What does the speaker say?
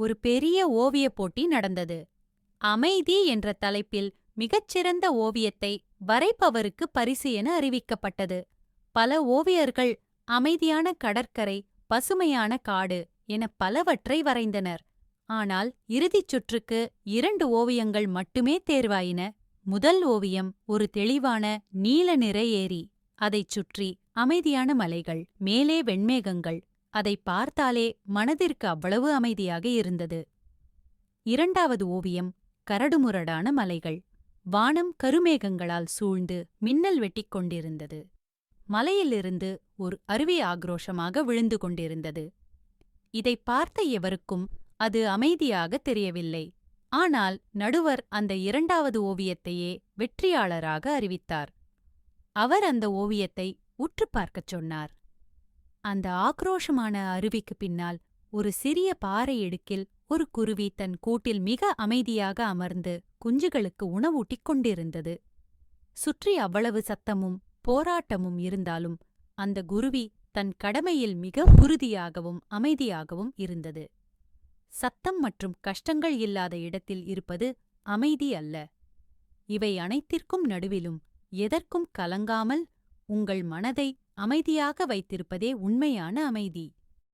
ஒரு பெரிய ஓவியப் போட்டி நடந்தது. அமைதி என்ற தலைப்பில் மிகச்சிறந்த ஓவியத்தை வரைபவருக்கு பரிசு என அறிவிக்கப்பட்டது. பல ஓவியர்கள் அமைதியான கடற்கரை, பசுமையான காடு என பலவற்றை வரைந்தனர். ஆனால் இறுதிச் சுற்றுக்கு 2 ஓவியங்கள் மட்டுமே தேர்வாயின. முதல் ஓவியம் ஒரு தெளிவான நீல நிற ஏரி. அதைச் சுற்றி அமைதியான மலைகள், மேலே வெண்மேகங்கள். அதை பார்த்தாலே மனதிற்கு அவ்வளவு அமைதியாக இருந்தது. இரண்டாவது ஓவியம் கரடுமுரடான மலைகள். வானம் கருமேகங்களால் சூழ்ந்து மின்னல் வெட்டிக் கொண்டிருந்தது. மலையிலிருந்து ஒரு அருவி ஆக்ரோஷமாக விழுந்து கொண்டிருந்தது. இதை பார்த்த எவருக்கும் அது அமைதியாக தெரியவில்லை. ஆனால் நடுவர் அந்த இரண்டாவது ஓவியத்தையே வெற்றியாளராக அறிவித்தார். அவர் அந்த ஓவியத்தை உற்றுப் பார்க்கச் சொன்னார். அந்த ஆக்ரோஷமான அருவிக்கு பின்னால் ஒரு சிறிய பாறை இடுக்கில் ஒரு குருவி தன் கூட்டில் மிக அமைதியாக அமர்ந்து குஞ்சுகளுக்கு உணவூட்டிக் கொண்டிருந்தது. சுற்றி அவ்வளவு சத்தமும் போராட்டமும் இருந்தாலும் அந்த குருவி தன் கடமையில் மிக உறுதியாகவும் அமைதியாகவும் இருந்தது. சத்தம் மற்றும் கஷ்டங்கள் இல்லாத இடத்தில் இருப்பது அமைதி அல்ல. இவை அனைத்திற்கும் நடுவிலும் எதற்கும் கலங்காமல் உங்கள் மனதை அமைதியாக வைத்திருப்பதே உண்மையான அமைதி.